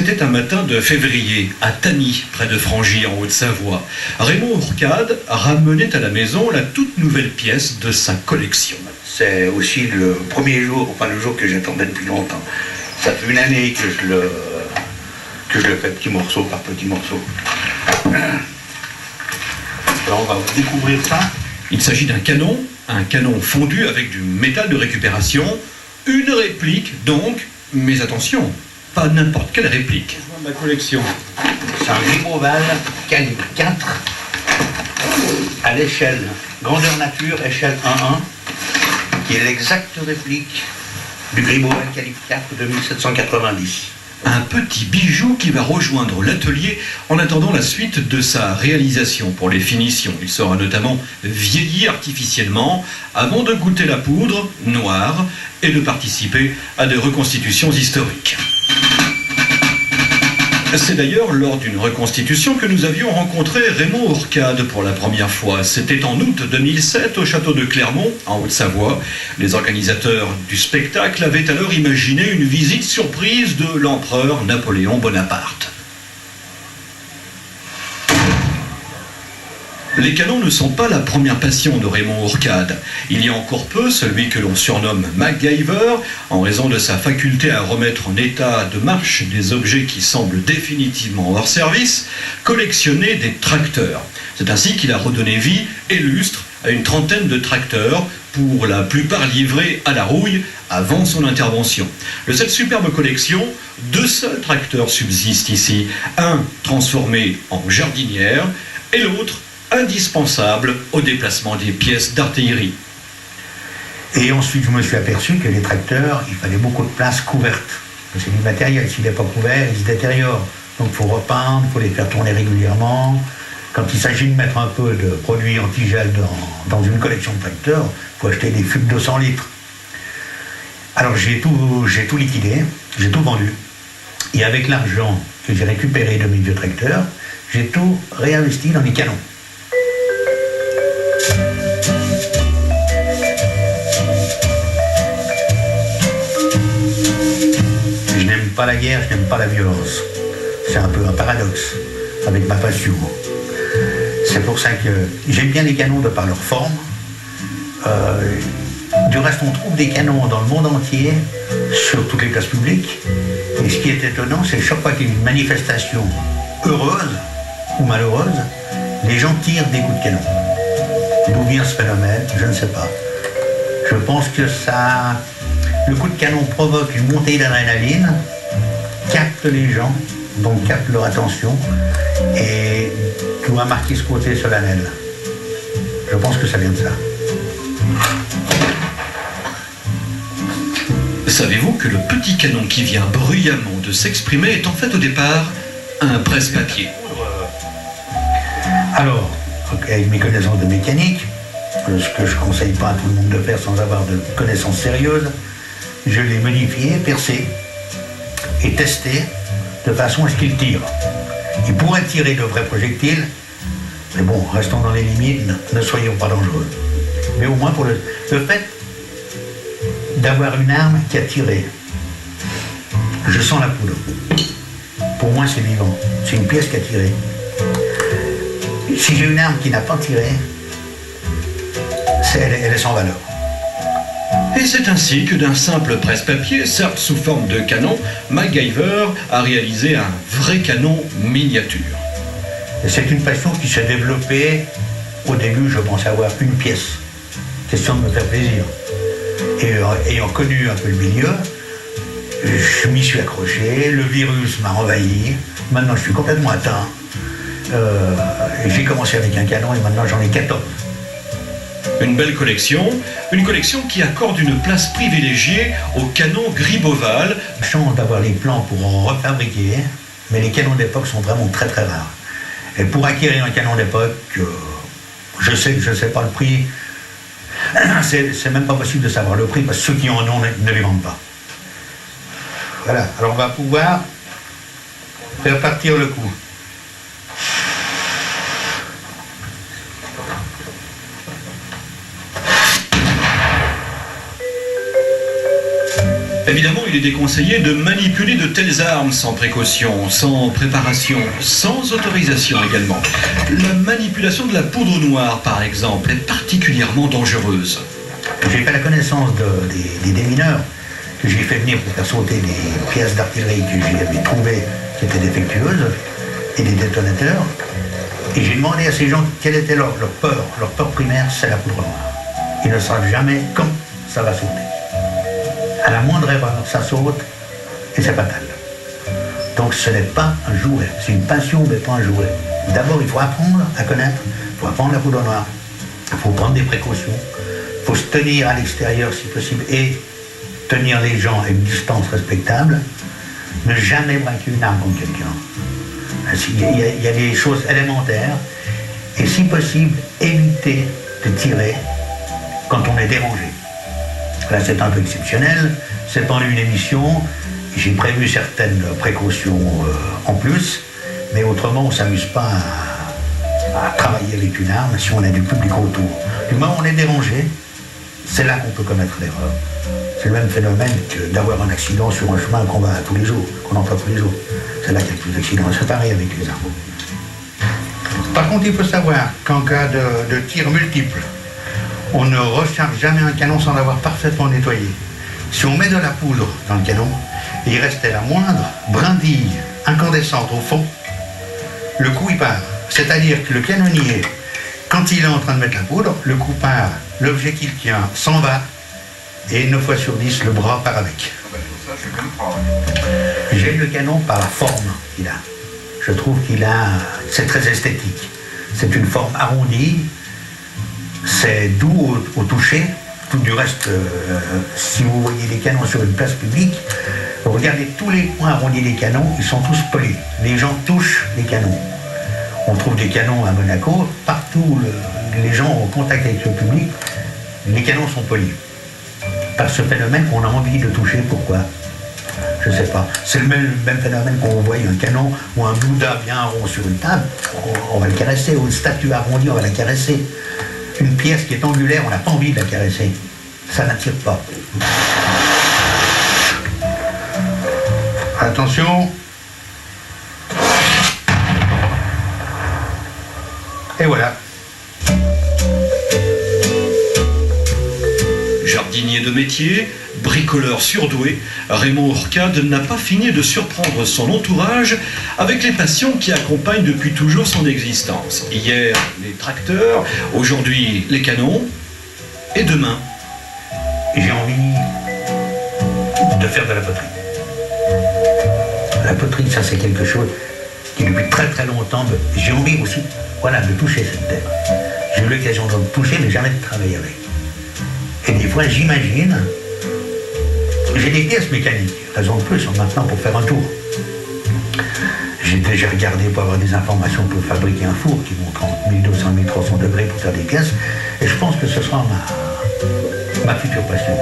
C'était un matin de février, à Tany, près de Frangy, en Haute-Savoie. Raymond Ourcade ramenait à la maison la toute nouvelle pièce de sa collection. C'est aussi le premier jour, enfin le jour que j'attendais depuis longtemps. Ça fait une année que je le fais petit morceau par petit morceau. Alors on va découvrir ça. Il s'agit d'un canon fondu avec du métal de récupération, une réplique donc, mais attention, pas n'importe quelle réplique. Ma collection. C'est un Griboval calibre 4 à l'échelle grandeur nature, échelle 1-1, qui est l'exacte réplique du Griboval calibre 4 de 1790. Un petit bijou qui va rejoindre l'atelier en attendant la suite de sa réalisation pour les finitions. Il sera notamment vieilli artificiellement avant de goûter la poudre noire et de participer à des reconstitutions historiques. C'est d'ailleurs lors d'une reconstitution que nous avions rencontré Raymond Ourcade pour la première fois. C'était en août 2007 au château de Clermont, en Haute-Savoie. Les organisateurs du spectacle avaient alors imaginé une visite surprise de l'empereur Napoléon Bonaparte. Les canons ne sont pas la première passion de Raymond Ourcade. Il y a encore peu, celui que l'on surnomme MacGyver, en raison de sa faculté à remettre en état de marche des objets qui semblent définitivement hors service, collectionnait des tracteurs. C'est ainsi qu'il a redonné vie et lustre à une trentaine de tracteurs, pour la plupart livrés à la rouille avant son intervention. De cette superbe collection, 2 seuls tracteurs subsistent ici. Un transformé en jardinière et l'autre indispensable au déplacement des pièces d'artillerie. Et ensuite, je me suis aperçu que les tracteurs, il fallait beaucoup de place couverte. C'est du matériel, s'il n'est pas couvert, il se détériore. Donc il faut repeindre, il faut les faire tourner régulièrement. Quand il s'agit de mettre un peu de produit antigel dans une collection de tracteurs, il faut acheter des fûts de 200 litres. Alors j'ai tout liquidé, j'ai tout vendu. Et avec l'argent que j'ai récupéré de mes vieux tracteurs, j'ai tout réinvesti dans les canons. Je n'aime pas la guerre, je n'aime pas la violence. C'est un peu un paradoxe avec ma passion. C'est pour ça que j'aime bien les canons de par leur forme. Du reste, on trouve des canons dans le monde entier, sur toutes les places publiques. Et ce qui est étonnant, c'est que chaque fois qu'il y a une manifestation heureuse ou malheureuse, les gens tirent des coups de canon. D'où vient ce phénomène, je ne sais pas. Je pense que le coup de canon provoque une montée d'adrénaline, capte les gens, donc capte leur attention, et doit marquer ce côté solennel. Je pense que ça vient de ça. Savez-vous que le petit canon qui vient bruyamment de s'exprimer est en fait au départ un presse-papier? Alors, avec mes connaissances de mécanique, ce que je ne conseille pas à tout le monde de faire sans avoir de connaissances sérieuses, je l'ai modifié, percé et testé de façon à ce qu'il tire. Il pourrait tirer de vrais projectiles, mais bon, restons dans les limites, ne soyons pas dangereux. Mais au moins pour le fait d'avoir une arme qui a tiré. Je sens la poudre. Pour moi, c'est vivant. C'est une pièce qui a tiré. Si j'ai une arme qui n'a pas tiré, elle est sans valeur. Et c'est ainsi que d'un simple presse-papier, certes sous forme de canon, MacGyver a réalisé un vrai canon miniature. Et c'est une passion qui s'est développée. Au début, je pensais avoir une pièce. Question de me faire plaisir. Et ayant connu un peu le milieu, je m'y suis accroché, le virus m'a envahi. Maintenant, je suis complètement atteint. J'ai commencé avec un canon et maintenant j'en ai 14. Une belle collection, une collection qui accorde une place privilégiée au canon Griboval. Chance d'avoir les plans pour en refabriquer, mais les canons d'époque sont vraiment très très rares. Et pour acquérir un canon d'époque, je sais pas le prix, c'est même pas possible de savoir le prix parce que ceux qui en ont ne les vendent pas. Voilà, alors on va pouvoir faire partir le coup. Évidemment, il est déconseillé de manipuler de telles armes sans précaution, sans préparation, sans autorisation également. La manipulation de la poudre noire, par exemple, est particulièrement dangereuse. J'ai fait la connaissance des démineurs que j'ai fait venir pour faire sauter des pièces d'artillerie que j'avais trouvées qui étaient défectueuses et des détonateurs. Et j'ai demandé à ces gens quelle était leur peur. Leur peur primaire, c'est la poudre noire. Ils ne savent jamais quand ça va sauter. À la moindre erreur, ça saute et c'est fatal. Donc ce n'est pas un jouet, c'est une passion mais pas un jouet. D'abord, il faut apprendre à connaître, il faut apprendre la poudre noire, il faut prendre des précautions, il faut se tenir à l'extérieur si possible et tenir les gens à une distance respectable, ne jamais braquer une arme contre quelqu'un. Il y a des choses élémentaires et si possible, éviter de tirer quand on est dérangé. Là, c'est un peu exceptionnel, c'est pendant une émission, j'ai prévu certaines précautions en plus, mais autrement, on ne s'amuse pas à travailler avec une arme si on a du public autour. Du moment où on est dérangé, c'est là qu'on peut commettre l'erreur. C'est le même phénomène que d'avoir un accident sur un chemin qu'on va tous les jours, qu'on emploie tous les jours. C'est là qu'il y a plus d'accidents. C'est pareil avec les armes. Par contre, il faut savoir qu'en cas de tir multiple, on ne recharge jamais un canon sans l'avoir parfaitement nettoyé. Si on met de la poudre dans le canon, et il restait la moindre brindille incandescente au fond, le coup il part. C'est-à-dire que le canonnier, quand il est en train de mettre la poudre, le coup part, l'objet qu'il tient s'en va, et 9 fois sur 10, le bras part avec. J'aime le canon par la forme qu'il a. Je trouve c'est très esthétique. C'est une forme arrondie, c'est doux au toucher. Tout du reste, si vous voyez les canons sur une place publique, vous regardez tous les points arrondis des canons, ils sont tous polis. Les gens touchent les canons. On trouve des canons à Monaco, partout où les gens ont contact avec le public, les canons sont polis. Par ce phénomène, on a envie de toucher, pourquoi? Je ne sais pas. C'est le même phénomène qu'on voit un canon ou un Bouddha bien rond sur une table, on va le caresser, ou une statue arrondie, on va la caresser. Une pièce qui est angulaire, on n'a pas envie de la caresser. Ça n'attire pas. Attention. Et voilà. Jardinier de métier, bricoleur surdoué, Raymond Hourcade n'a pas fini de surprendre son entourage avec les passions qui accompagnent depuis toujours son existence. Hier, les tracteurs, aujourd'hui, les canons, et demain. J'ai envie de faire de la poterie. La poterie, ça c'est quelque chose qui depuis très très longtemps, j'ai envie aussi, de toucher cette terre. J'ai eu l'occasion de toucher, mais jamais de travailler avec. Et des fois, j'imagine, j'ai des pièces mécaniques, raison de plus, maintenant pour faire un tour. J'ai déjà regardé pour avoir des informations pour fabriquer un four qui monte entre 1200 et 1300 degrés pour faire des pièces. Et je pense que ce sera ma future passion.